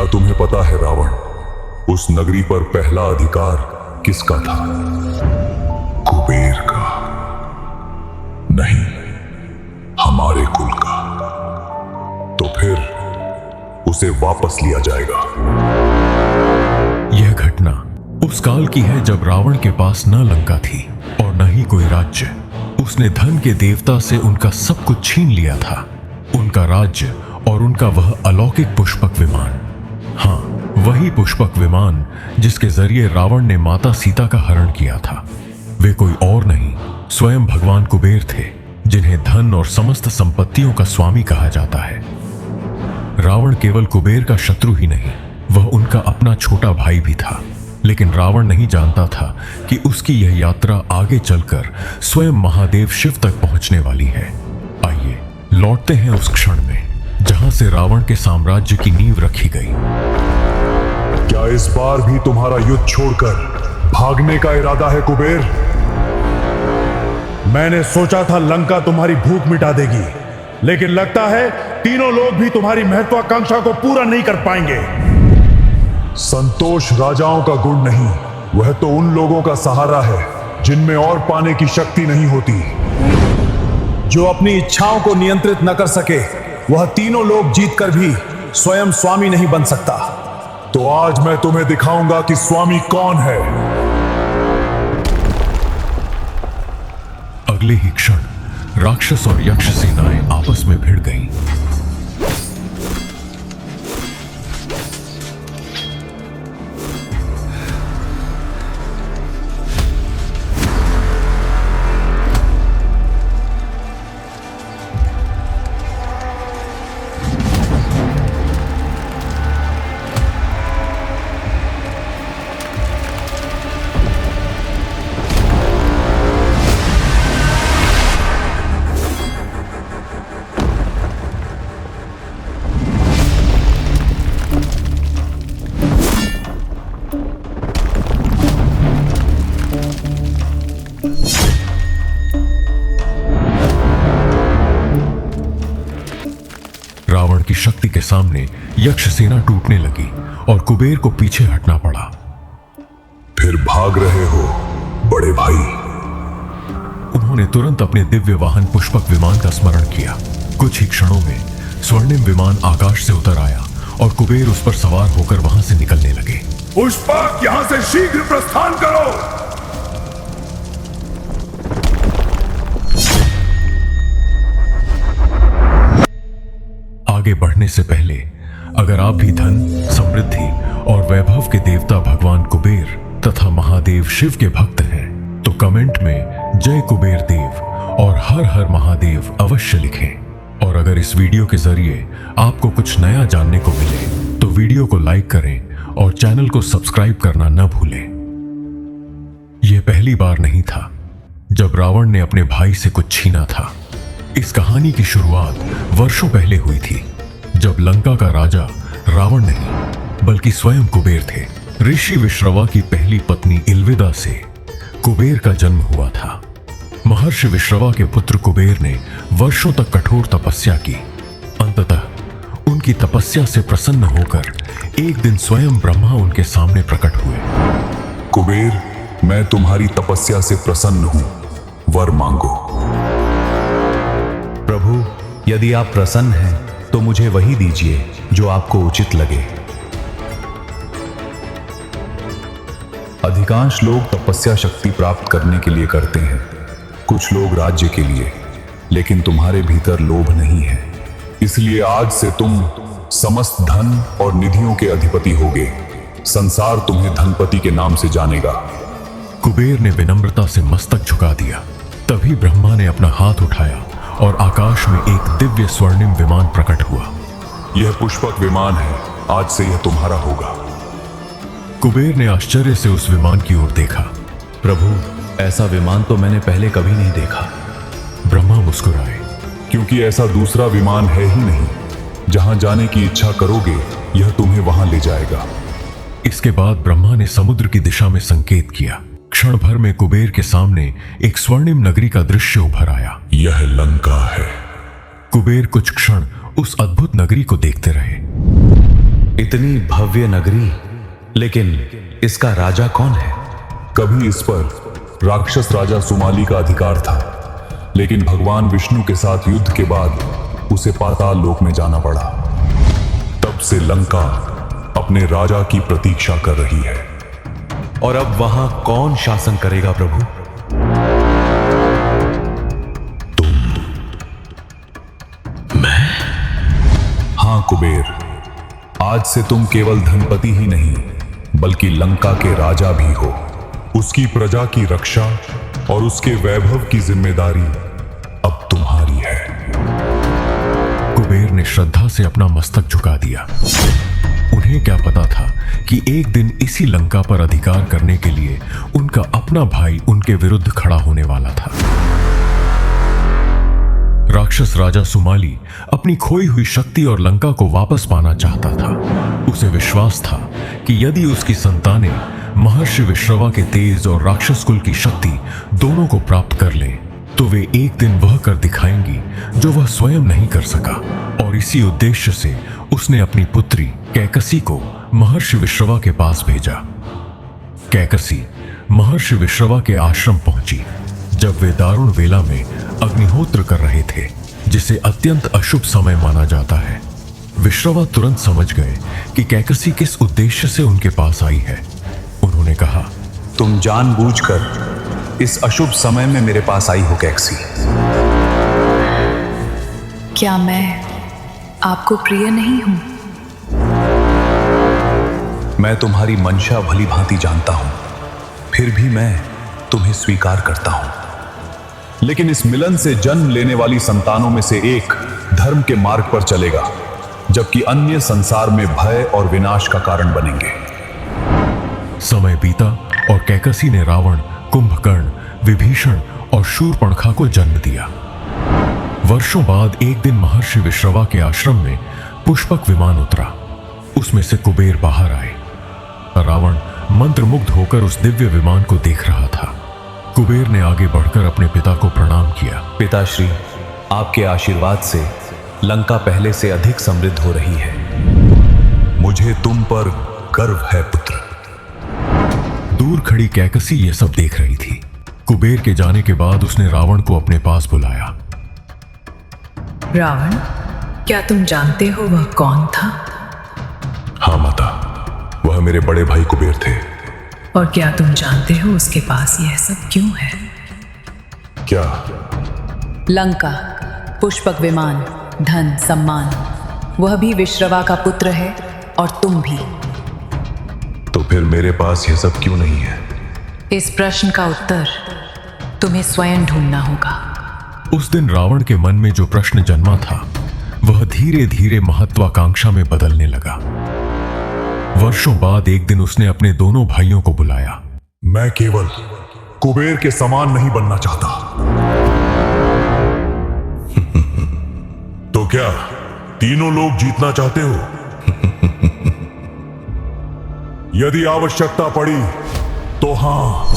क्या तुम्हें पता है रावण, उस नगरी पर पहला अधिकार किसका था? कुबेर का नहीं, हमारे कुल का। तो फिर उसे वापस लिया जाएगा। यह घटना उस काल की है जब रावण के पास न लंका थी और न ही कोई राज्य। उसने धन के देवता से उनका सब कुछ छीन लिया था, उनका राज्य और उनका वह अलौकिक पुष्पक विमान। हाँ, वही पुष्पक विमान जिसके जरिए रावण ने माता सीता का हरण किया था। वे कोई और नहीं, स्वयं भगवान कुबेर थे, जिन्हें धन और समस्त संपत्तियों का स्वामी कहा जाता है। रावण केवल कुबेर का शत्रु ही नहीं, वह उनका अपना छोटा भाई भी था। लेकिन रावण नहीं जानता था कि उसकी यह यात्रा आगे चलकर स्वयं महादेव शिव तक पहुंचने वाली है। आइए लौटते हैं उस क्षण में जहां से रावण के साम्राज्य की नींव रखी गई। क्या इस बार भी तुम्हारा युद्ध छोड़कर भागने का इरादा है कुबेर? मैंने सोचा था लंका तुम्हारी भूख मिटा देगी, लेकिन लगता है तीनों लोग भी तुम्हारी महत्वाकांक्षा को पूरा नहीं कर पाएंगे। संतोष राजाओं का गुण नहीं, वह तो उन लोगों का सहारा है जिनमें और पाने की शक्ति नहीं होती। जो अपनी इच्छाओं को नियंत्रित न कर सके, वह तीनों लोग जीतकर भी स्वयं स्वामी नहीं बन सकता। तो आज मैं तुम्हें दिखाऊंगा कि स्वामी कौन है। अगले ही क्षण राक्षस और यक्ष सेनाएं आपस में भिड़ गईं। रावण की शक्ति के सामने यक्ष सेना टूटने लगी और कुबेर को पीछे हटना पड़ा। फिर भाग रहे हो बड़े भाई? उन्होंने तुरंत अपने दिव्य वाहन पुष्पक विमान का स्मरण किया। कुछ ही क्षणों में स्वर्णिम विमान आकाश से उतर आया और कुबेर उस पर सवार होकर वहां से निकलने लगे। पुष्पक, यहां से शीघ्र प्रस्थान करो। आगे बढ़ने से पहले अगर आप भी धन, समृद्धि और वैभव के देवता भगवान कुबेर तथा महादेव शिव के भक्त हैं, तो कमेंट में जय कुबेर देव और हर हर महादेव अवश्य लिखें। और अगर इस वीडियो के जरिए आपको कुछ नया जानने को मिले तो वीडियो को लाइक करें और चैनल को सब्सक्राइब करना न भूलें। यह पहली बार नहीं था जब रावण ने अपने भाई से कुछ छीना था। इस कहानी की शुरुआत वर्षों पहले हुई थी, जब लंका का राजा रावण नहीं बल्कि स्वयं कुबेर थे। ऋषि विश्रवा की पहली पत्नी इल्विदा से कुबेर का जन्म हुआ था। महर्षि विश्रवा के पुत्र कुबेर ने वर्षों तक कठोर तपस्या की। अंततः उनकी तपस्या से प्रसन्न होकर एक दिन स्वयं ब्रह्मा उनके सामने प्रकट हुए। कुबेर, मैं तुम्हारी तपस्या से प्रसन्न हूं, वर मांगो। प्रभु, यदि आप प्रसन्न हैं तो मुझे वही दीजिए जो आपको उचित लगे। अधिकांश लोग तपस्या शक्ति प्राप्त करने के लिए करते हैं, कुछ लोग राज्य के लिए, लेकिन तुम्हारे भीतर लोभ नहीं है। इसलिए आज से तुम समस्त धन और निधियों के अधिपति होगे। संसार तुम्हें धनपति के नाम से जानेगा। कुबेर ने विनम्रता से मस्तक झुका दिया। तभी ब्रह्मा ने अपना हाथ उठाया और आकाश में एक दिव्य स्वर्णिम विमान प्रकट हुआ। यह पुष्पक विमान है, आज से यह तुम्हारा होगा। कुबेर ने आश्चर्य से उस विमान की ओर देखा। प्रभु, ऐसा विमान तो मैंने पहले कभी नहीं देखा। ब्रह्मा मुस्कुराए। क्योंकि ऐसा दूसरा विमान है ही नहीं। जहां जाने की इच्छा करोगे यह तुम्हें वहां ले जाएगा। इसके बाद ब्रह्मा ने समुद्र की दिशा में संकेत किया। क्षण भर में कुबेर के सामने एक स्वर्णिम नगरी का दृश्य उभर आया। यह लंका है। कुबेर कुछ क्षण उस अद्भुत नगरी को देखते रहे। इतनी भव्य नगरी, लेकिन इसका राजा कौन है? कभी इस पर राक्षस राजा सुमाली का अधिकार था, लेकिन भगवान विष्णु के साथ युद्ध के बाद उसे पाताल लोक में जाना पड़ा। तब से लंका अपने राजा की प्रतीक्षा कर रही है। और अब वहां कौन शासन करेगा प्रभु? हाँ कुबेर, आज से तुम केवल धनपति ही नहीं बल्कि लंका के राजा भी हो। उसकी प्रजा की रक्षा और उसके वैभव की जिम्मेदारी अब तुम्हारी है। कुबेर ने श्रद्धा से अपना मस्तक झुका दिया। उन्हें क्या पता था कि एक दिन इसी लंका पर अधिकार करने के लिए उनका अपना भाई उनके विरुद्ध खड़ा होने वाला था। राक्षस राजा सुमाली अपनी खोई हुई शक्ति और लंका को वापस पाना चाहता था। उसे विश्वास था कि यदि उसकी संतानें महर्षि विश्रवा के तेज और राक्षस कुल की शक्ति दोनों को प्राप्त कर लें, तो वे एक दिन वह कर दिखाएंगी जो वह स्वयं नहीं कर सका। और इसी उद्देश्य से उसने अपनी पुत्री कैकसी को महर्षि विश्रवा के पास भेजा। कैकसी महर्षि विश्रवा के आश्रम पहुंची जब वे दारुण वेला में अग्निहोत्र कर रहे थे, जिसे अत्यंत अशुभ समय माना जाता है। विश्रवा तुरंत समझ गए कि कैकसी किस उद्देश्य से उनके पास आई है। उन्होंने कहा, तुम जानबूझकर इस अशुभ समय में मेरे पास आई हो कैकसी। क्या मैं आपको प्रिय नहीं हूं? मैं तुम्हारी मंशा भली भांति जानता हूं, फिर भी मैं तुम्हें स्वीकार करता हूं। लेकिन इस मिलन से जन्म लेने वाली संतानों में से एक धर्म के मार्ग पर चलेगा, जबकि अन्य संसार में भय और विनाश का कारण बनेंगे। समय बीता और कैकसी ने रावण, कुंभकर्ण, विभीषण और शूर्पणखा को जन्म दिया। वर्षों बाद एक दिन महर्षि विश्रवा के आश्रम में पुष्पक विमान उतरा। उसमें से कुबेर बाहर आए। रावण मंत्रमुग्ध होकर उस दिव्य विमान को देख रहा था। कुबेर ने आगे बढ़कर अपने पिता को प्रणाम किया। पिताश्री, आपके आशीर्वाद से लंका पहले से अधिक समृद्ध हो रही है। मुझे तुम पर गर्व है पुत्र। दूर खड़ी कैकसी ये सब देख रही थी। कुबेर के जाने के बाद उसने रावण को अपने पास बुलाया। रावण, क्या तुम जानते हो वह कौन था? हाँ माता, वह मेरे बड़े भाई कुबेर थे। और क्या तुम जानते हो उसके पास यह सब क्यों है? क्या? लंका, पुष्पक विमान, धन, सम्मान। वह भी विश्रवा का पुत्र है और तुम भी। तो फिर मेरे पास यह सब क्यों नहीं है? इस प्रश्न का उत्तर तुम्हें स्वयं ढूंढना होगा। उस दिन रावण के मन में जो प्रश्न जन्मा था वह धीरे धीरे महत्वाकांक्षा में बदलने लगा। वर्षों बाद एक दिन उसने अपने दोनों भाइयों को बुलाया। मैं केवल कुबेर के समान नहीं बनना चाहता। तो क्या तीनों लोग जीतना चाहते हो? यदि आवश्यकता पड़ी तो हाँ।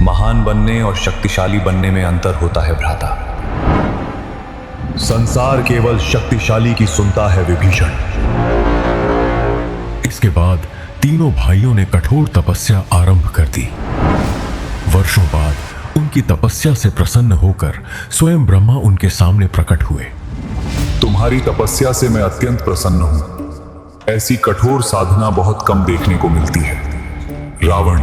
महान बनने और शक्तिशाली बनने में अंतर होता है भ्राता। संसार केवल शक्तिशाली की सुनता है विभीषण। इसके बाद तीनों भाइयों ने कठोर तपस्या आरंभ कर दी। वर्षों बाद उनकी तपस्या से प्रसन्न होकर स्वयं ब्रह्मा उनके सामने प्रकट हुए। तुम्हारी तपस्या से मैं अत्यंत प्रसन्न हूं। ऐसी कठोर साधना बहुत कम देखने को मिलती है। रावण,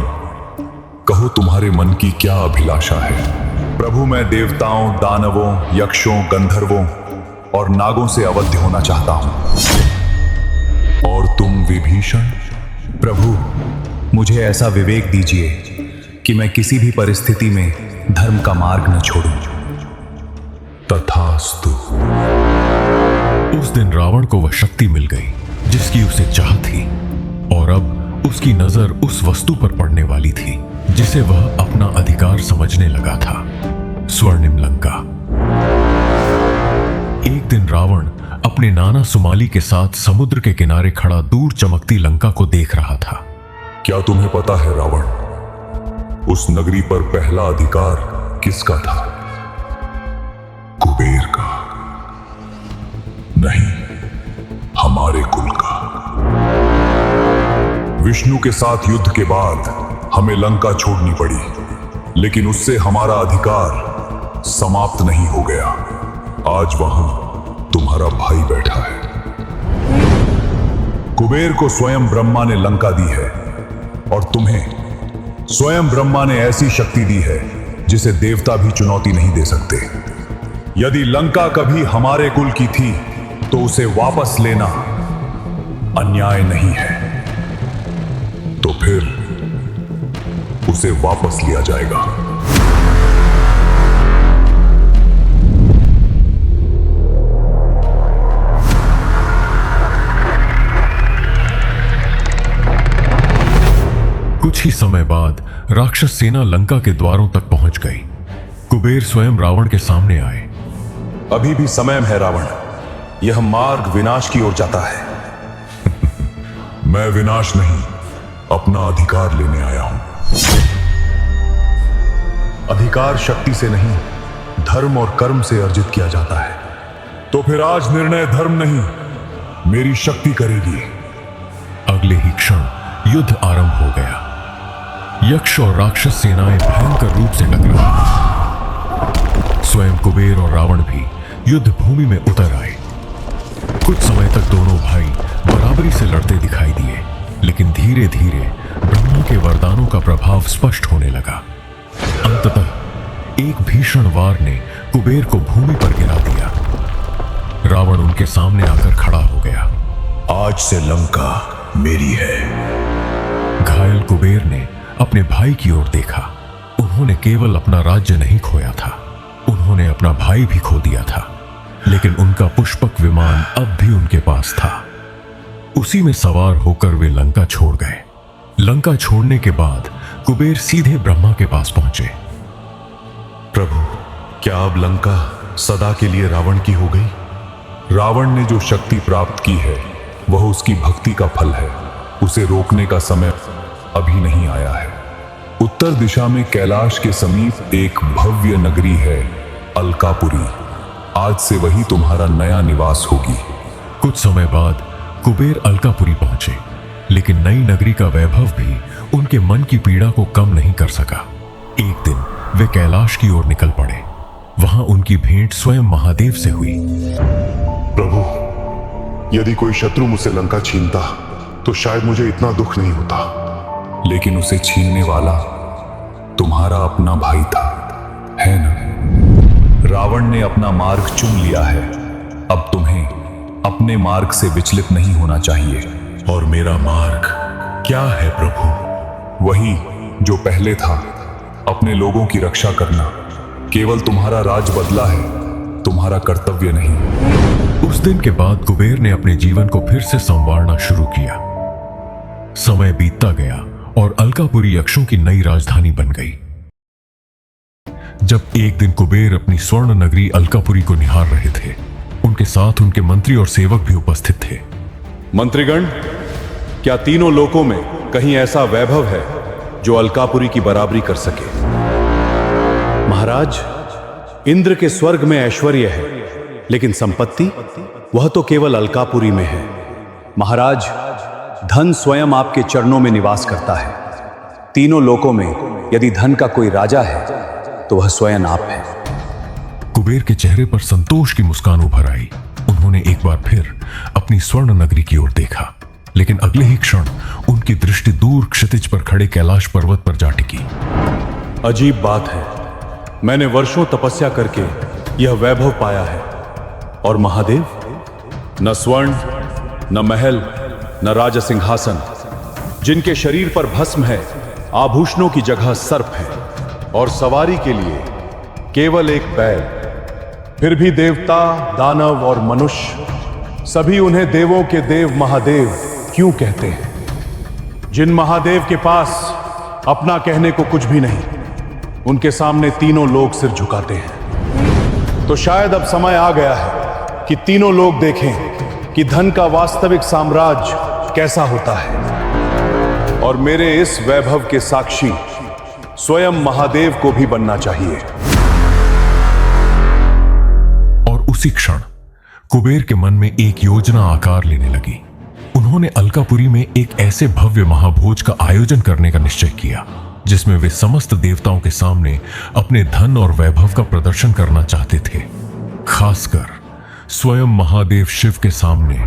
कहो तुम्हारे मन की क्या अभिलाषा है? प्रभु, मैं देवताओं, दानवों, यक्षों, गंधर्वों और नागों से अवध्य होना चाहता हूं। और तुम विभीषण? प्रभु, मुझे ऐसा विवेक दीजिए कि मैं किसी भी परिस्थिति में धर्म का मार्ग न छोड़ूं। तथास्तु। उस दिन रावण को वह शक्ति मिल गई जिसकी उसे चाह थी, और अब उसकी नजर उस वस्तु पर पड़ने वाली थी जिसे वह अपना अधिकार समझने लगा था, स्वर्णिम लंका। एक दिन रावण अपने नाना सुमाली के साथ समुद्र के किनारे खड़ा दूर चमकती लंका को देख रहा था। क्या तुम्हें पता है रावण, उस नगरी पर पहला अधिकार किसका था? कुबेर का नहीं, हमारे कुल का। विष्णु के साथ युद्ध के बाद हमें लंका छोड़नी पड़ी, लेकिन उससे हमारा अधिकार समाप्त नहीं हो गया। आज वहां तुम्हारा भाई बैठा है। कुबेर को स्वयं ब्रह्मा ने लंका दी है और तुम्हें स्वयं ब्रह्मा ने ऐसी शक्ति दी है जिसे देवता भी चुनौती नहीं दे सकते। यदि लंका कभी हमारे कुल की थी तो उसे वापस लेना अन्याय नहीं है, तो फिर उसे वापस लिया जाएगा। कुछ ही समय बाद राक्षस सेना लंका के द्वारों तक पहुंच गई। कुबेर स्वयं रावण के सामने आए। अभी भी समय है रावण, यह मार्ग विनाश की ओर जाता है। मैं विनाश नहीं, अपना अधिकार लेने आया हूं। अधिकार शक्ति से नहीं, धर्म और कर्म से अर्जित किया जाता है। तो फिर आज निर्णय धर्म नहीं, मेरी शक्ति करेगी। अगले ही क्षण युद्ध आरंभ हो गया। यक्ष और राक्षस सेनाएं भयंकर रूप से टकराई। स्वयं कुबेर और रावण भी युद्ध भूमि में उतर आए। कुछ समय तक दोनों भाई बराबरी से लड़ते दिखाई दिए, लेकिन धीरे धीरे ब्रह्मा के वरदानों का प्रभाव स्पष्ट होने लगा। अंततः एक भीषण वार ने कुबेर को भूमि पर गिरा दिया। रावण उनके सामने आकर खड़ा हो गया। आज से लंका मेरी है। घायल कुबेर ने अपने भाई की ओर देखा। उन्होंने केवल अपना राज्य नहीं खोया था, उन्होंने अपना भाई भी खो दिया था, लेकिन उनका पुष्पक विमान अब भी उनके पास था। उसी में सवार होकर वे लंका छोड़ गए। लंका छोड़ने के बाद कुबेर सीधे ब्रह्मा के पास पहुंचे। प्रभु, क्या अब लंका सदा के लिए रावण की हो गई? रावण ने जो शक्ति प्राप्त की है वह उसकी भक्ति का फल है। उसे रोकने का समय अभी नहीं आया है। उत्तर दिशा में कैलाश के समीप एक भव्य नगरी है, अलकापुरी। आज से वही तुम्हारा नया निवास होगी। कुछ समय बाद कुबेर अलकापुरी पहुंचे, लेकिन नई नगरी का वैभव भी उनके मन की पीड़ा को कम नहीं कर सका। एक दिन वे कैलाश की ओर निकल पड़े। वहां उनकी भेंट स्वयं महादेव से हुई। प्रभु, यदि कोई शत्रु मुझसे लंका छीनता तो शायद मुझे इतना दुख नहीं होता, लेकिन उसे छीनने वाला तुम्हारा अपना भाई था, है ना? रावण ने अपना मार्ग चुन लिया है। अब तुम्हें अपने मार्ग से विचलित नहीं होना चाहिए। और मेरा मार्ग क्या है प्रभु? वही जो पहले था, अपने लोगों की रक्षा करना। केवल तुम्हारा राज बदला है, तुम्हारा कर्तव्य नहीं। उस दिन के बाद कुबेर ने अपने जीवन को फिर से संवारना शुरू किया। समय बीतता गया और अलकापुरी यक्षों की नई राजधानी बन गई। जब एक दिन कुबेर अपनी स्वर्ण नगरी अलकापुरी को निहार रहे थे, उनके साथ उनके मंत्री और सेवक भी उपस्थित थे। मंत्रीगण, क्या तीनों लोकों में कहीं ऐसा वैभव है जो अलकापुरी की बराबरी कर सके? महाराज, इंद्र के स्वर्ग में ऐश्वर्य है, लेकिन संपत्ति वह तो केवल अलकापुरी में है। महाराज, धन स्वयं आपके चरणों में निवास करता है। तीनों लोकों में यदि धन का कोई राजा है तो वह स्वयं आप है। कुबेर के चेहरे पर संतोष की मुस्कान उभर आई। उन्होंने एक बार फिर अपनी स्वर्ण नगरी की ओर देखा, लेकिन अगले ही क्षण उनकी दृष्टि दूर क्षितिज पर खड़े कैलाश पर्वत पर जा टिकी। अजीब बात है, मैंने वर्षों तपस्या करके यह वैभव पाया है, और महादेव, न स्वर्ण, न महल, न राज सिंहासन, जिनके शरीर पर भस्म है, आभूषणों की जगह सर्प है, और सवारी के लिए केवल एक बैल। फिर भी देवता, दानव और मनुष्य सभी उन्हें देवों के देव महादेव क्यों कहते हैं? जिन महादेव के पास अपना कहने को कुछ भी नहीं, उनके सामने तीनों लोग सिर झुकाते हैं। तो शायद अब समय आ गया है कि तीनों लोग देखें कि धन का वास्तविक साम्राज्य कैसा होता है, और मेरे इस वैभव के साक्षी स्वयं महादेव को भी बनना चाहिए। और उसी क्षण कुबेर के मन में एक योजना आकार लेने लगी। उन्होंने उन्होंने अलकापुरी में एक ऐसे भव्य महाभोज का आयोजन करने का निश्चय किया जिसमें वे समस्त देवताओं के सामने अपने धन और वैभव का प्रदर्शन करना चाहते थे, खासकर स्वयं महादेव शिव के सामने।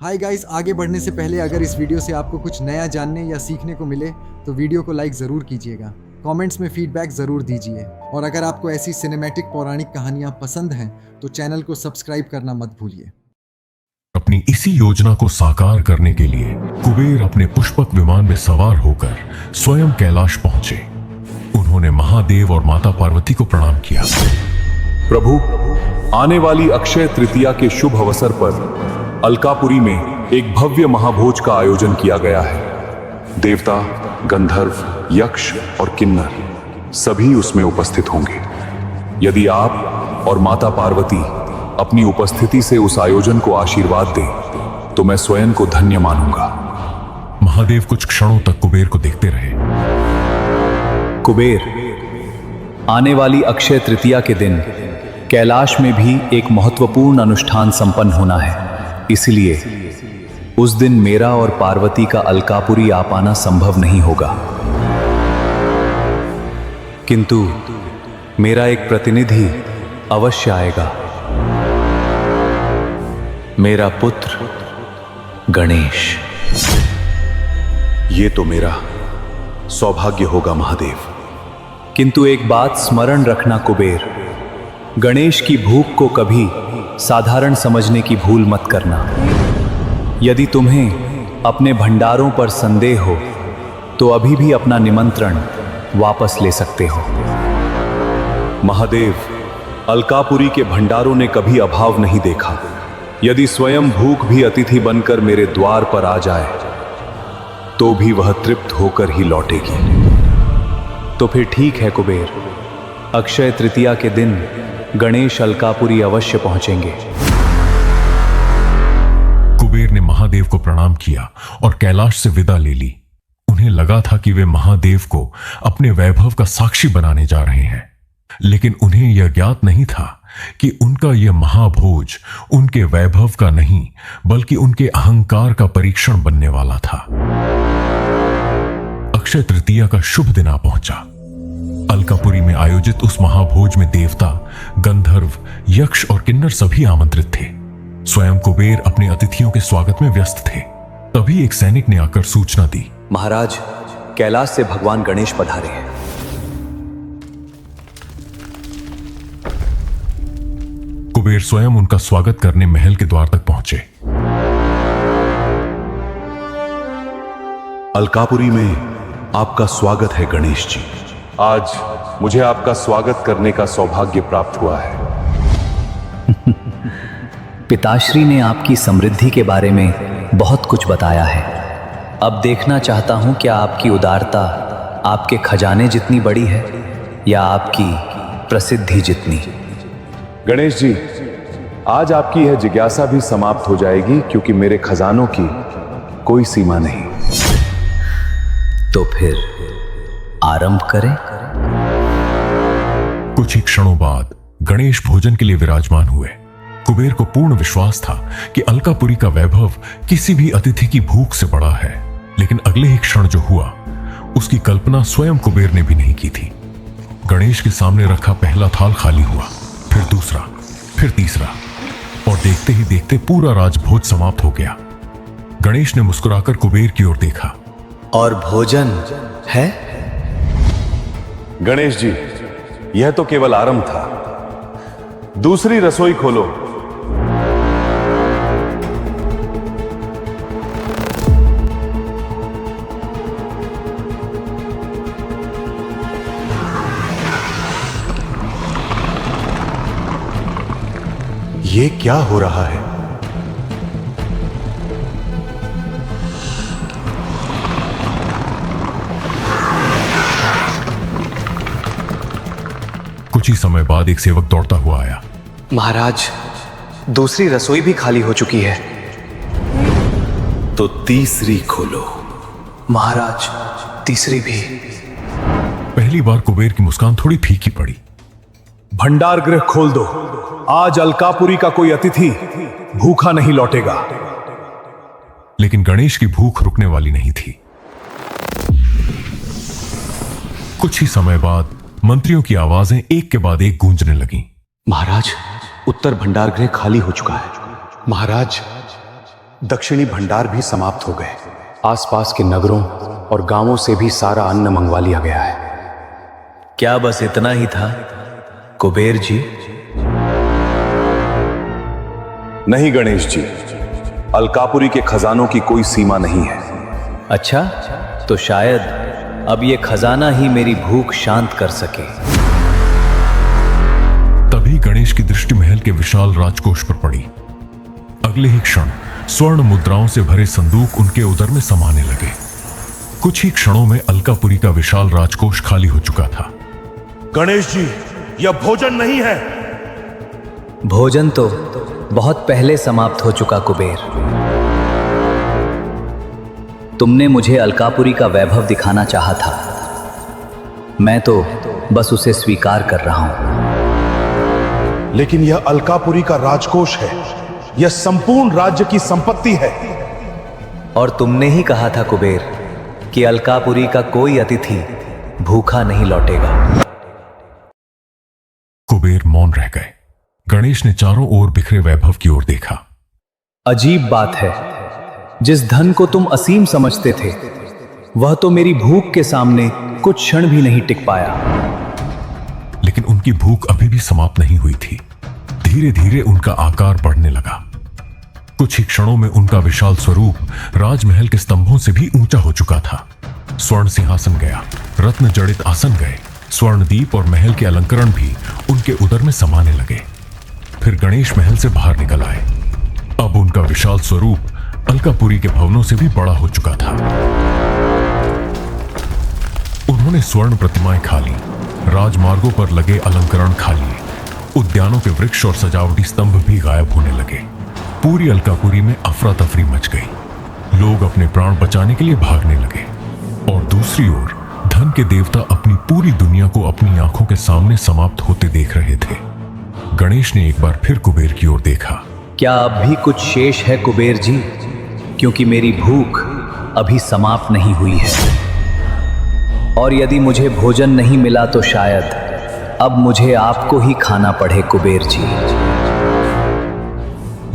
हाय गाइस, आगे बढ़ने से पहले अगर इस वीडियो से आपको कुछ नया जानने या सीखने को मिले तो वीडियो को लाइक ज़रूर कीजिएगा, कमेंट्स में फीडबैक ज़रूर दीजिए और अगर आपको ऐसी सिनेमैटिक पौराणिक कहानियाँ पसंद हैं तो चैनल को सब्सक्राइब करना मत भूलिए। अपनी इसी योजना को साकार करने के लिए कुबेर अपने पुष्पक विमान में सवार होकर स्वयं कैलाश पहुंचे। उन्होंने महादेव और माता पार्वती को प्रणाम किया। प्रभु, आने वाली अक्षय तृतीया के शुभ अवसर पर अलकापुरी में एक भव्य महाभोज का आयोजन किया गया है। देवता, गंधर्व, यक्ष और किन्नर सभी उसमें उपस्थित होंगे। यदि आप और माता पार्वती अपनी उपस्थिति से उस आयोजन को आशीर्वाद दें तो मैं स्वयं को धन्य मानूंगा। महादेव कुछ क्षणों तक कुबेर को देखते रहे। कुबेर, आने वाली अक्षय तृतीया के दिन कैलाश में भी एक महत्वपूर्ण अनुष्ठान संपन्न होना है, इसलिए उस दिन मेरा और पार्वती का अलकापुरी आ पाना संभव नहीं होगा। किंतु मेरा एक प्रतिनिधि अवश्य आएगा, मेरा पुत्र गणेश। ये तो मेरा सौभाग्य होगा महादेव। किंतु एक बात स्मरण रखना कुबेर, गणेश की भूख को कभी साधारण समझने की भूल मत करना। यदि तुम्हें अपने भंडारों पर संदेह हो तो अभी भी अपना निमंत्रण वापस ले सकते हो। महादेव, अलकापुरी के भंडारों ने कभी अभाव नहीं देखा। यदि स्वयं भूख भी अतिथि बनकर मेरे द्वार पर आ जाए तो भी वह तृप्त होकर ही लौटेगी। तो फिर ठीक है कुबेर, अक्षय तृतीया के दिन गणेश अलकापुरी अवश्य पहुंचेंगे। कुबेर ने महादेव को प्रणाम किया और कैलाश से विदा ले ली। उन्हें लगा था कि वे महादेव को अपने वैभव का साक्षी बनाने जा रहे हैं, लेकिन उन्हें यह ज्ञात नहीं था कि उनका यह महाभोज उनके वैभव का नहीं बल्कि उनके अहंकार का परीक्षण बनने वाला था। अक्षय तृतीया का शुभ दिन आ पहुंचा। अलकापुरी में आयोजित उस महाभोज में देवता, गंधर्व, यक्ष और किन्नर सभी आमंत्रित थे। स्वयं कुबेर अपने अतिथियों के स्वागत में व्यस्त थे। तभी एक सैनिक ने आकर सूचना दी, महाराज, कैलाश से भगवान गणेश पधारे हैं। कुबेर स्वयं उनका स्वागत करने महल के द्वार तक पहुंचे। अलकापुरी में आपका स्वागत है गणेश जी। आज मुझे आपका स्वागत करने का सौभाग्य प्राप्त हुआ है। पिताश्री ने आपकी समृद्धि के बारे में बहुत कुछ बताया है। अब देखना चाहता हूं क्या आपकी उदारता आपके खजाने जितनी बड़ी है या आपकी प्रसिद्धि जितनी। गणेश जी, आज आपकी यह जिज्ञासा भी समाप्त हो जाएगी क्योंकि मेरे खजानों की कोई सीमा नहीं। तो फिर आरंभ करें। कुछ ही क्षणों बाद गणेश भोजन के लिए विराजमान हुए। कुबेर को पूर्ण विश्वास था कि अलकापुरी का वैभव किसी भी अतिथि की भूख से बड़ा है, लेकिन अगले ही क्षण जो हुआ उसकी कल्पना स्वयं कुबेर ने भी नहीं की थी। गणेश के सामने रखा पहला थाल खाली हुआ, फिर दूसरा, फिर तीसरा, और देखते ही देखते पूरा राजभोज समाप्त हो गया। गणेश ने मुस्कुराकर कुबेर की ओर देखा। और भोजन है? गणेश जी, यह तो केवल आरंभ था। दूसरी रसोई खोलो। ये क्या हो रहा है? कुछ ही समय बाद एक सेवक दौड़ता हुआ आया। महाराज, दूसरी रसोई भी खाली हो चुकी है। तो तीसरी खोलो। महाराज, तीसरी भी। पहली बार कुबेर की मुस्कान थोड़ी फीकी पड़ी। भंडार गृह खोल दो। आज अलकापुरी का कोई अतिथि भूखा नहीं लौटेगा। लेकिन गणेश की भूख रुकने वाली नहीं थी। कुछ ही समय बाद मंत्रियों की आवाजें एक के बाद एक गूंजने लगीं। महाराज, उत्तर भंडार गृह खाली हो चुका है। महाराज, दक्षिणी भंडार भी समाप्त हो गए। आसपास के नगरों और गांवों से भी सारा अन्न मंगवा लिया गया है। क्या बस इतना ही था कुबेर जी? नहीं गणेश जी, अलकापुरी के खजानों की कोई सीमा नहीं है। अच्छा, तो शायद अब ये खजाना ही मेरी भूख शांत कर सके। तभी गणेश की दृष्टि महल के विशाल राजकोष पर पड़ी। अगले ही क्षण स्वर्ण मुद्राओं से भरे संदूक उनके उदर में समाने लगे। कुछ ही क्षणों में अलकापुरी का विशाल राजकोष खाली हो चुका था। गणेश जी, यह भोजन नहीं है। भोजन तो बहुत पहले समाप्त हो चुका कुबेर। तुमने मुझे अलकापुरी का वैभव दिखाना चाहा था, मैं तो बस उसे स्वीकार कर रहा हूं। लेकिन यह अलकापुरी का राजकोष है, यह संपूर्ण राज्य की संपत्ति है। और तुमने ही कहा था कुबेर कि अलकापुरी का कोई अतिथि भूखा नहीं लौटेगा। कुबेर मौन रह गए। गणेश ने चारों ओर बिखरे वैभव की ओर देखा। अजीब बात है, जिस धन को तुम असीम समझते थे वह तो मेरी भूख के सामने कुछ क्षण भी नहीं टिक पाया। लेकिन उनकी भूख अभी भी समाप्त नहीं हुई थी। धीरे धीरे उनका आकार बढ़ने लगा। कुछ ही क्षणों में उनका विशाल स्वरूप राजमहल के स्तंभों से भी ऊंचा हो चुका था। स्वर्ण सिंहासन गया, रत्न जड़ित आसन गए, स्वर्णदीप और महल के अलंकरण भी उनके उदर में समाने लगे। फिर गणेश महल से बाहर निकल आए। अब उनका विशाल स्वरूप अलकापुरी के भवनों से भी बड़ा हो चुका था। उन्होंने स्वर्ण प्रतिमाएं खा ली, राजमार्गों पर लगे अलंकरण खा लिए, उद्यानों के वृक्ष और सजावटी स्तंभ भी गायब होने लगे। पूरी अलकापुरी में अफरा तफरी मच गई। लोग अपने प्राण बचाने के लिए भागने लगे और दूसरी ओर धन के देवता अपनी पूरी दुनिया को अपनी आंखों के सामने समाप्त होते देख रहे थे। गणेश ने एक बार फिर कुबेर की ओर देखा। क्या अब भी कुछ शेष है कुबेर जी? क्योंकि मेरी भूख अभी समाप्त नहीं हुई है, और यदि मुझे भोजन नहीं मिला तो शायद अब मुझे आपको ही खाना पड़े कुबेर जी।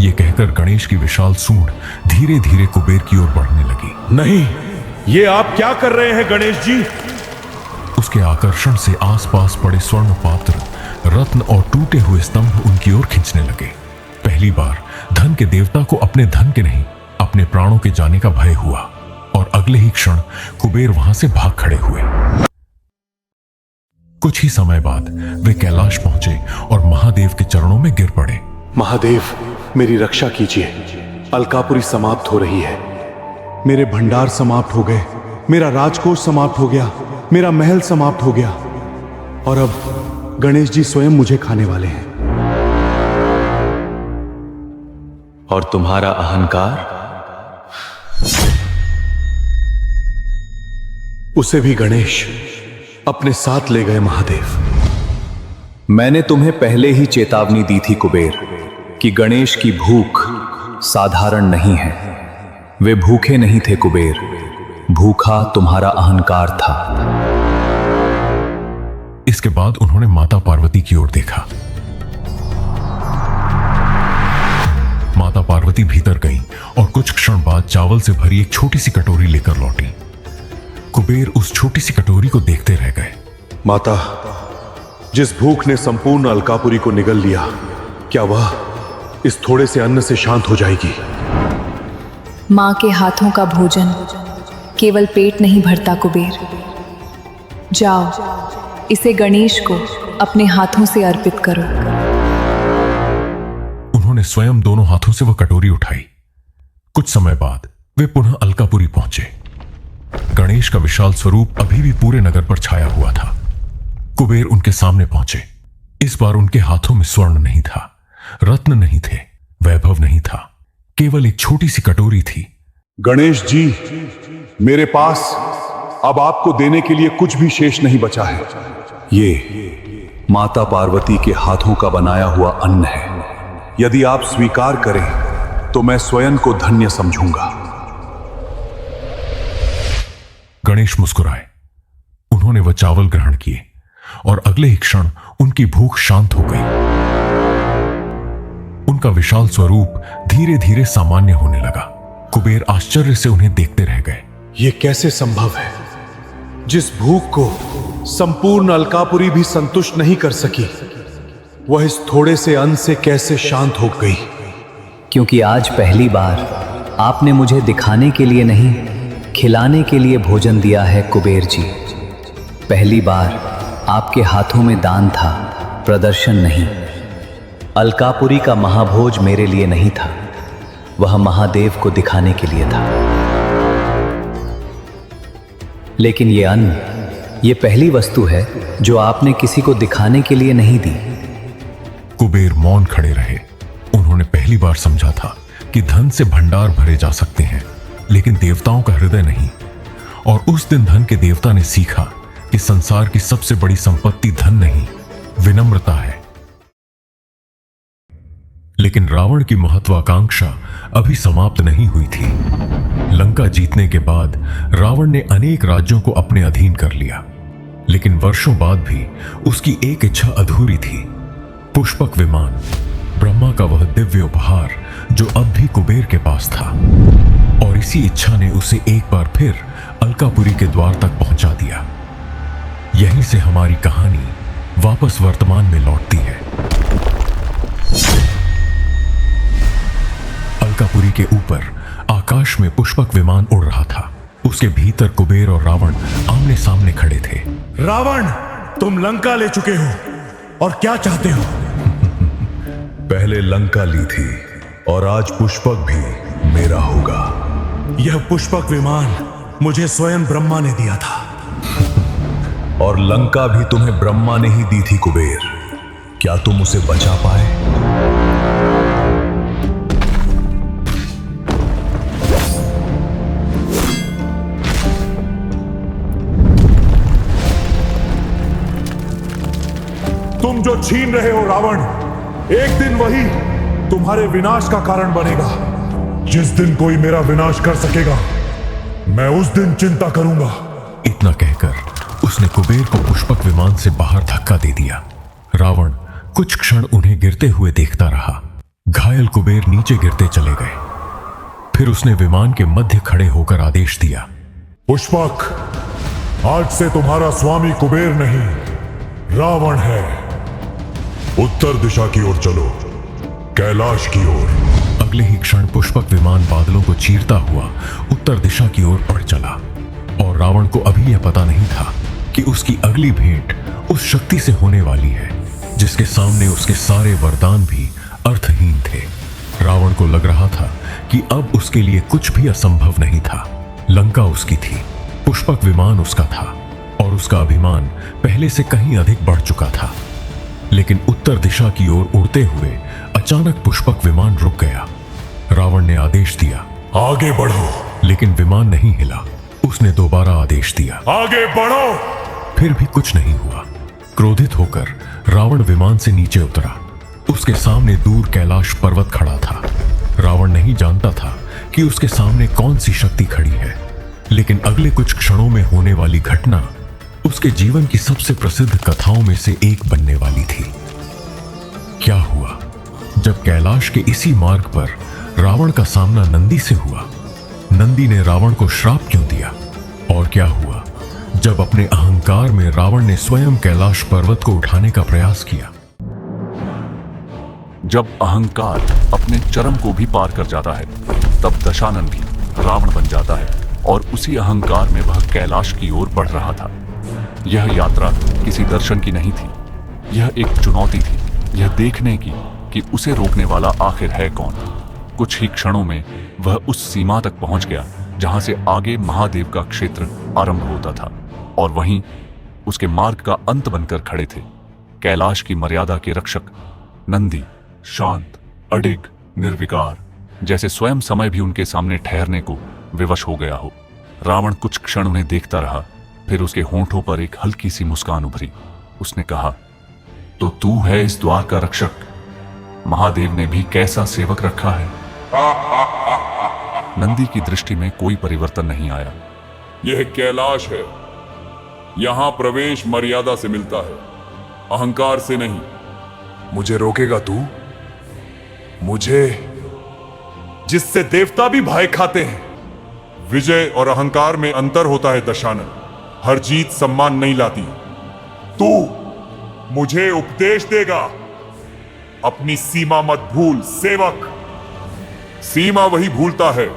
यह कहकर गणेश की विशाल सूंड धीरे धीरे कुबेर की ओर बढ़ने लगी। नहीं, ये आप क्या कर रहे हैं गणेश जी? उसके आकर्षण से आसपास पड़े स्वर्ण पात्र, रत्न और टूटे हुए स्तंभ उनकी ओर खींचने लगे। पहली बार धन के देवता को अपने धन के नहीं, अपने प्राणों के जाने का भय हुआ और अगले ही क्षण कुबेर वहां से भाग खड़े हुए। कुछ ही समय बाद वे कैलाश पहुंचे और महादेव के चरणों में गिर पड़े। महादेव, मेरी रक्षा कीजिए। अलकापुरी समाप्त हो रही है। मेरे भंडार समाप्त हो गए, मेरा राजकोष समाप्त हो गया, मेरा महल समाप्त हो गया, और अब गणेश जी स्वयं मुझे खाने वाले हैं। और तुम्हारा अहंकार? उसे भी गणेश अपने साथ ले गए महादेव। मैंने तुम्हें पहले ही चेतावनी दी थी कुबेर कि गणेश की भूख साधारण नहीं है। वे भूखे नहीं थे कुबेर, भूखा तुम्हारा अहंकार था। इसके बाद उन्होंने माता पार्वती की ओर देखा। माता पार्वती भीतर गईं और कुछ क्षण बाद चावल से भरी एक छोटी सी कटोरी लेकर लौटी। कुबेर उस छोटी सी कटोरी को देखते रह गए। माता, जिस भूख ने संपूर्ण अलकापुरी को निगल लिया, क्या वह इस थोड़े से अन्न से शांत हो जाएगी? माँ के हाथों का भोजन केवल पेट नहीं भरता कुबेर। जाओ, इसे गणेश को अपने हाथों से अर्पित करो। उन्होंने स्वयं दोनों हाथों से वह कटोरी उठाई। कुछ समय बाद वे पुनः अलकापुरी पहुंचे। गणेश का विशाल स्वरूप अभी भी पूरे नगर पर छाया हुआ था। कुबेर उनके सामने पहुंचे। इस बार उनके हाथों में स्वर्ण नहीं था, रत्न नहीं थे, वैभव नहीं था, केवल एक छोटी सी कटोरी थी। गणेश जी, मेरे पास अब आपको देने के लिए कुछ भी शेष नहीं बचा है। ये माता पार्वती के हाथों का बनाया हुआ अन्न है। यदि आप स्वीकार करें तो मैं स्वयं को धन्य समझूंगा। गणेश मुस्कुराए। उन्होंने वह चावल ग्रहण किए और अगले ही क्षण उनकी भूख शांत हो गई। उनका विशाल स्वरूप धीरे धीरे सामान्य होने लगा। कुबेर आश्चर्य से उन्हें देखते रह गए। यह कैसे संभव है? जिस भूख को संपूर्ण अलकापुरी भी संतुष्ट नहीं कर सकी, वह इस थोड़े से अन्न से कैसे शांत हो गई? क्योंकि आज पहली बार आपने मुझे दिखाने के लिए नहीं, खिलाने के लिए भोजन दिया है कुबेर जी। पहली बार आपके हाथों में दान था, प्रदर्शन नहीं। अलकापुरी का महाभोज मेरे लिए नहीं था, वह महादेव को दिखाने के लिए था। लेकिन ये अन्न, ये पहली वस्तु है जो आपने किसी को दिखाने के लिए नहीं दी। कुबेर मौन खड़े रहे। उन्होंने पहली बार समझा था कि धन से भंडार भरे जा सकते हैं, लेकिन देवताओं का हृदय नहीं। और उस दिन धन के देवता ने सीखा कि संसार की सबसे बड़ी संपत्ति धन नहीं, विनम्रता है। लेकिन रावण की महत्वाकांक्षा अभी समाप्त नहीं हुई थी। लंका जीतने के बाद रावण ने अनेक राज्यों को अपने अधीन कर लिया, लेकिन वर्षों बाद भी उसकी एक इच्छा अधूरी थी, पुष्पक विमान, ब्रह्मा का वह दिव्य उपहार जो अब भी कुबेर के पास था। और इसी इच्छा ने उसे एक बार फिर अलकापुरी के द्वार तक पहुंचा दिया। यहीं से हमारी कहानी वापस वर्तमान में लौटती है। अलकापुरी के ऊपर आकाश में पुष्पक विमान उड़ रहा था। उसके भीतर कुबेर और रावण आमने सामने खड़े थे। रावण, तुम लंका ले चुके हो और क्या चाहते हो? पहले लंका ली थी और आज पुष्पक भी मेरा होगा। यह पुष्पक विमान मुझे स्वयं ब्रह्मा ने दिया था। और लंका भी तुम्हें ब्रह्मा ने ही दी थी कुबेर। क्या तुम उसे बचा पाए? तुम जो छीन रहे हो रावण, एक दिन वही तुम्हारे विनाश का कारण बनेगा। जिस दिन कोई मेरा विनाश कर सकेगा, मैं उस दिन चिंता करूंगा। इतना कहकर उसने कुबेर को पुष्पक विमान से बाहर धक्का दे दिया। रावण कुछ क्षण उन्हें गिरते हुए देखता रहा। घायल कुबेर नीचे गिरते चले गए। फिर उसने विमान के मध्य खड़े होकर आदेश दिया, पुष्पक, आज से तुम्हारा स्वामी कुबेर नहीं, रावण है। उत्तर दिशा की ओर चलो, कैलाश की ओर। अगले ही क्षण पुष्पक विमान बादलों को चीरता हुआ उत्तर दिशा की ओर बढ़ चला। और रावण को अभी यह पता नहीं था कि उसकी अगली भेंट उस शक्ति से होने वाली है जिसके सामने उसके सारे वरदान भी अर्थहीन थे। रावण को लग रहा था कि अब उसके लिए कुछ भी असंभव नहीं था। लंका उसकी थी, पुष्पक विमान उसका था और उसका अभिमान पहले से कहीं अधिक बढ़ चुका था। लेकिन उत्तर दिशा की ओर उड़ते हुए अचानक पुष्पक विमान रुक गया। रावण ने आदेश दिया, आगे बढ़ो। लेकिन विमान नहीं हिला। उसने दोबारा आदेश दिया, आगे बढ़ो। फिर भी कुछ नहीं हुआ। क्रोधित होकर रावण विमान से नीचे उतरा। उसके सामने दूर कैलाश पर्वत खड़ा था। रावण नहीं जानता था कि उसके सामने कौन सी शक्ति खड़ी है, लेकिन अगले कुछ क्षणों में होने वाली घटना उसके जीवन की सबसे प्रसिद्ध कथाओं में से एक बनने वाली थी। क्या हुआ जब कैलाश के इसी मार्ग पर रावण का सामना नंदी से हुआ? नंदी ने रावण को श्राप क्यों दिया? और क्या हुआ जब अपने अहंकार में रावण ने स्वयं कैलाश पर्वत को उठाने का प्रयास किया? जब अहंकार अपने चरम को भी पार कर जाता है, तब दशानन भी रावण बन जाता है और उसी अहंकार में वह कैलाश की ओर बढ़ रहा था। यह यात्रा किसी दर्शन की नहीं थी, यह एक चुनौती थी, यह देखने की कि उसे रोकने वाला आखिर है कौन। कुछ ही क्षणों में वह उस सीमा तक पहुंच गया जहां से आगे महादेव का क्षेत्र आरंभ होता था, और वहीं उसके मार्ग का अंत बनकर खड़े थे कैलाश की मर्यादा के रक्षक नंदी, शांत, अडिग, निर्विकार, जैसे स्वयं समय भी उनके सामने ठहरने को विवश हो गया हो। रावण कुछ क्षण उन्हें देखता रहा, फिर उसके होंठों पर एक हल्की सी मुस्कान उभरी। उसने कहा, तो तू है इस द्वार का रक्षक? महादेव ने भी कैसा सेवक रखा है। नंदी की दृष्टि में कोई परिवर्तन नहीं आया। यह कैलाश है। यहां प्रवेश मर्यादा से मिलता है, अहंकार से नहीं। मुझे रोकेगा तू? मुझे, जिससे देवता भी भय खाते हैं। विजय और अहंकार में अंतर होता है दशानन। हर जीत सम्मान नहीं लाती। तू मुझे उपदेश देगा? अपनी सीमा मत भूल सेवक। सीमा वही भूलता है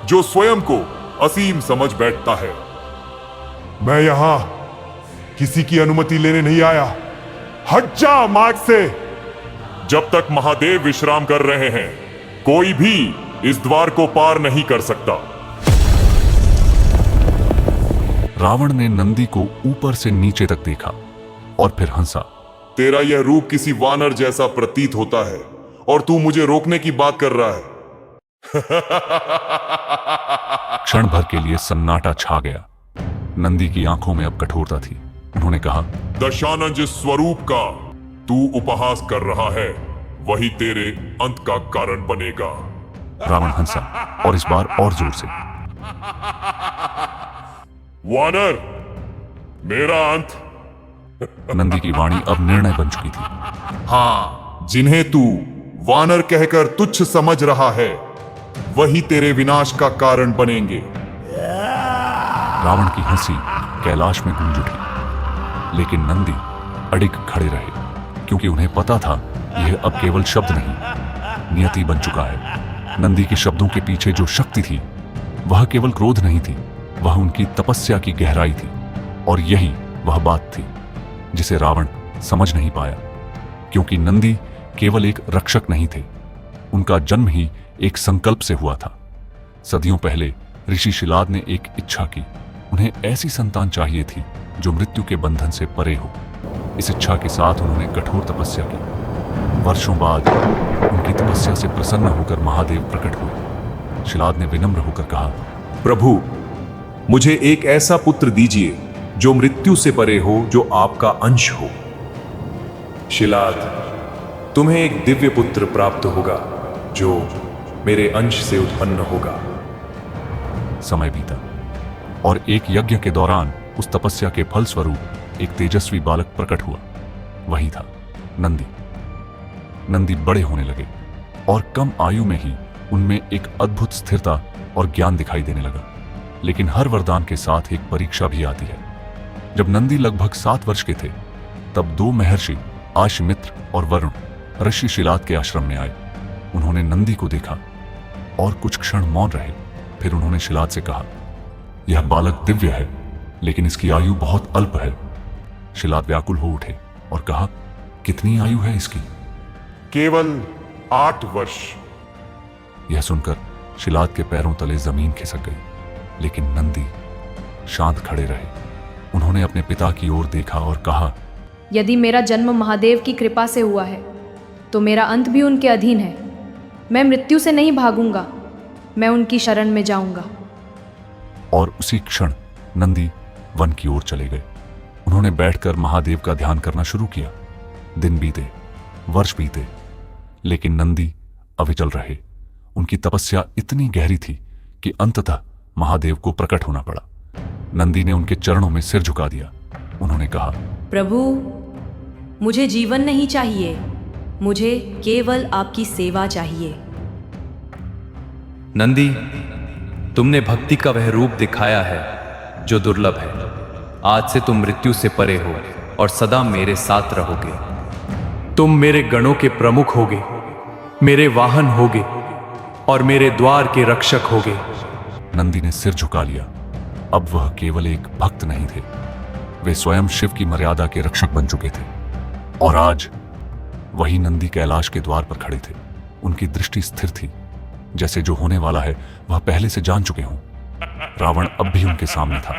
जो स्वयं को असीम समझ बैठता है। मैं यहां किसी की अनुमति लेने नहीं आया। हट जा मार्ग से। जब तक महादेव विश्राम कर रहे हैं, कोई भी इस द्वार को पार नहीं कर सकता। रावण ने नंदी को ऊपर से नीचे तक देखा और फिर हंसा। तेरा यह रूप किसी वानर जैसा प्रतीत होता है और तू मुझे रोकने की बात कर रहा है। क्षण भर के लिए सन्नाटा छा गया। नंदी की आंखों में अब कठोरता थी। उन्होंने कहा, दशानन, जिस स्वरूप का तू उपहास कर रहा है, वही तेरे अंत का कारण बनेगा। रावण हंसा और इस बार और जोर से। वानर, मेरा अंत। नंदी की वाणी अब निर्णय बन चुकी थी। हाँ, जिन्हें तू वानर कहकर तुच्छ समझ रहा है, वही तेरे विनाश का कारण बनेंगे। रावण की हंसी कैलाश में गूंज उठी, लेकिन नंदी अडिग खड़े रहे, क्योंकि उन्हें पता था यह अब केवल शब्द नहीं, नियति बन चुका है। नंदी के शब्दों के पीछे जो शक्ति थी, वह केवल क्रोध नहीं थी, वह उनकी तपस्या की गहराई थी। और यही वह बात थी जिसे रावण समझ नहीं पाया, क्योंकि नंदी केवल एक रक्षक नहीं थे, उनका जन्म ही एक संकल्प से हुआ था। सदियों पहले ऋषि शिलाद ने एक इच्छा की। उन्हें ऐसी संतान चाहिए थी जो मृत्यु के बंधन से परे हो। इस इच्छा के साथ उन्होंने कठोर तपस्या की। वर्षों बाद उनकी तपस्या से प्रसन्न होकर महादेव प्रकट हुए। शिलाद ने विनम्र होकर कहा, प्रभु, मुझे एक ऐसा पुत्र दीजिए जो मृत्यु से परे हो, जो आपका अंश हो। शिलाद, तुम्हें एक दिव्य पुत्र प्राप्त होगा जो मेरे अंश से उत्पन्न होगा। समय बीता और एक यज्ञ के दौरान उस तपस्या के फल स्वरूप एक तेजस्वी बालक प्रकट हुआ। वही था नंदी। नंदी बड़े होने लगे और कम आयु में ही उनमें एक अद्भुत स्थिरता और ज्ञान दिखाई देने लगा। लेकिन हर वरदान के साथ एक परीक्षा भी आती है। जब नंदी लगभग 7 वर्ष के थे, तब 2 महर्षि आशिमित्र और वरुण ऋषि शिलाद के आश्रम में आए। उन्होंने नंदी को देखा और कुछ क्षण मौन रहे। फिर उन्होंने शिलाद से कहा, यह बालक दिव्य है, लेकिन इसकी आयु बहुत अल्प है। शिलाद व्याकुल हो उठे और कहा, कितनी आयु है इसकी? केवल 8 वर्ष। यह सुनकर शिलाद के पैरों तले जमीन खिसक गई, लेकिन नंदी शांत खड़े रहे। उन्होंने अपने पिता की ओर देखा और कहा, यदि मेरा जन्म महादेव की कृपा से हुआ है, तो मेरा अंत भी उनके अधीन है। मैं मृत्यु से नहीं भागूंगा, मैं उनकी शरण में जाऊंगा। और उसी क्षण नंदी वन की ओर चले गए। उन्होंने बैठकर महादेव का ध्यान करना शुरू किया। दिन बीते, वर्ष बीते, लेकिन नंदी अविचल रहे। उनकी तपस्या इतनी गहरी थी कि अंततः महादेव को प्रकट होना पड़ा। नंदी ने उनके चरणों में सिर झुका दिया। उन्होंने कहा, प्रभु, मुझे जीवन नहीं चाहिए, मुझे केवल आपकी सेवा चाहिए। नंदी, तुमने भक्ति का वह रूप दिखाया है जो दुर्लभ है। आज से तुम मृत्यु से परे हो और सदा मेरे साथ रहोगे। तुम मेरे गणों के प्रमुख होगे, मेरे वाहन होगे और मेरे द्वार के रक्षक होगे। नंदी ने सिर झुका लिया। अब वह केवल एक भक्त नहीं थे, वे स्वयं शिव की मर्यादा के रक्षक बन चुके थे। और आज वही नंदी कैलाश के द्वार पर खड़े थे। उनकी दृष्टि स्थिर थी, जैसे जो होने वाला है वह पहले से जान चुके हों। रावण अब भी उनके सामने था,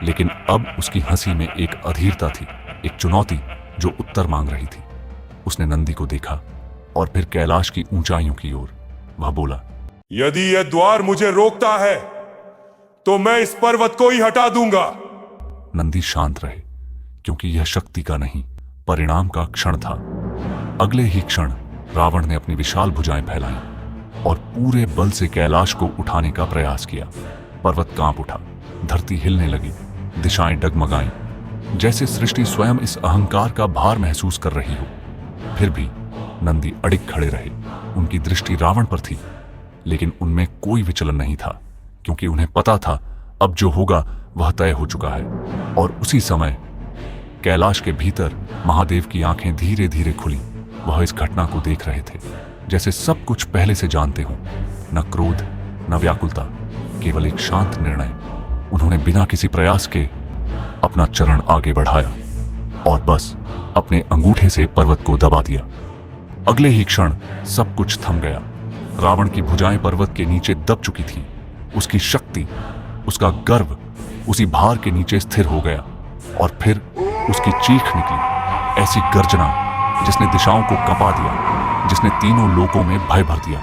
लेकिन अब उसकी हंसी में एक अधीरता थी, एक चुनौती जो उत्तर मांग रही थी। उसने नंदी को देखा और फिर कैलाश की ऊंचाइयों की ओर। वह बोला, यदि यह द्वार मुझे रोकता है, तो मैं इस पर्वत को ही हटा दूंगा। नंदी शांत रहे, क्योंकि यह शक्ति का नहीं, परिणाम का क्षण था। अगले ही क्षण रावण ने अपनी विशाल भुजाएं फैलाई और पूरे बल से कैलाश को उठाने का प्रयास किया। पर्वत कांप उठा, धरती हिलने लगी, दिशाएं डगमगाईं, जैसे सृष्टि स्वयं इस अहंकार का भार महसूस कर रही हो। फिर भी नंदी अडिग खड़े रहे। उनकी दृष्टि रावण पर थी, लेकिन उनमें कोई विचलन नहीं था, क्योंकि उन्हें पता था अब जो होगा वह तय हो चुका है। और उसी समय कैलाश के भीतर महादेव की आंखें धीरे धीरे खुली। वह इस घटना को देख रहे थे जैसे सब कुछ पहले से जानते हों। न क्रोध, न व्याकुलता, केवल एक शांत निर्णय। उन्होंने बिना किसी प्रयास के अपना चरण आगे बढ़ाया और बस अपने अंगूठे से पर्वत को दबा दिया। अगले ही क्षण सब कुछ थम गया। रावण की भुजाएं पर्वत के नीचे दब चुकी थीं। उसकी शक्ति, उसका गर्व उसी भार के नीचे स्थिर हो गया। और फिर उसकी चीख निकली, ऐसी गर्जना जिसने दिशाओं को कंपा दिया, जिसने तीनों लोकों में भय भर दिया।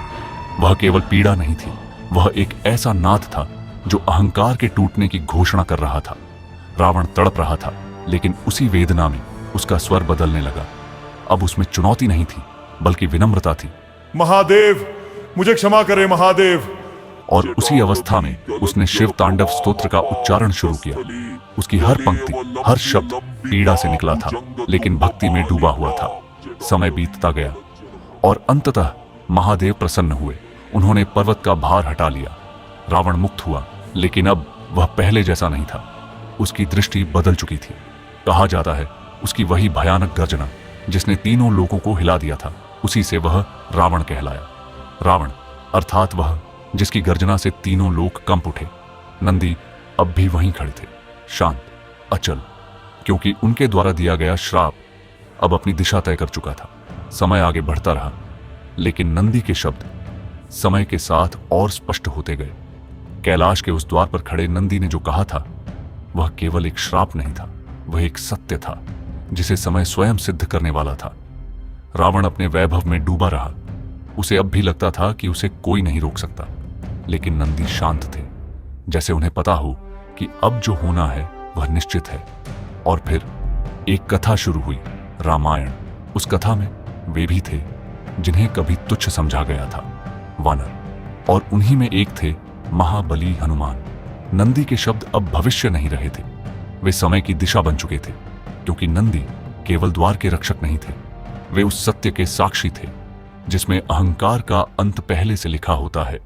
वह केवल पीड़ा नहीं थी, वह एक ऐसा नाद था जो अहंकार के टूटने की घोषणा कर रहा था। रावण तड़प रहा था, लेकिन उसी वेदना में उसका स्वर बदलने लगा। अब उसमें चुनौती नहीं थी, बल्कि विनम्रता थी। महादेव, मुझे क्षमा करें महादेव। और उसी अवस्था में उसने शिव तांडव स्तोत्र का उच्चारण शुरू किया। उसकी हर पंक्ति, हर शब्द पीड़ा से निकला था, लेकिन भक्ति में डूबा हुआ था। समय बीतता गया और अंततः महादेव प्रसन्न हुए। उन्होंने पर्वत का भार हटा लिया। रावण मुक्त हुआ, लेकिन अब वह पहले जैसा नहीं था। उसकी दृष्टि बदल चुकी थी। कहा जाता है उसकी वही भयानक गर्जना जिसने तीनों लोगों को हिला दिया था, उसी से वह रावण कहलाया। रावण अर्थात वह जिसकी गर्जना से तीनों लोग कंप उठे। नंदी अब भी वहीं खड़े थे, शांत, अचल, क्योंकि उनके द्वारा दिया गया श्राप अब अपनी दिशा तय कर चुका था। समय आगे बढ़ता रहा, लेकिन नंदी के शब्द समय के साथ और स्पष्ट होते गए। कैलाश के उस द्वार पर खड़े नंदी ने जो कहा था वह केवल एक श्राप नहीं था, वह एक सत्य था जिसे समय स्वयं सिद्ध करने वाला था। रावण अपने वैभव में डूबा रहा। उसे अब भी लगता था कि उसे कोई नहीं रोक सकता, लेकिन नंदी शांत थे, जैसे उन्हें पता हो कि अब जो होना है वह निश्चित है। और फिर एक कथा शुरू हुई, रामायण। उस कथा में वे भी थे जिन्हें कभी तुच्छ समझा गया था, वानर। और उन्हीं में एक थे महाबली हनुमान। नंदी के शब्द अब भविष्य नहीं रहे थे, वे समय की दिशा बन चुके थे, क्योंकि नंदी केवल द्वार के रक्षक नहीं थे, वे उस सत्य के साक्षी थे जिसमें अहंकार का अंत पहले से लिखा होता है।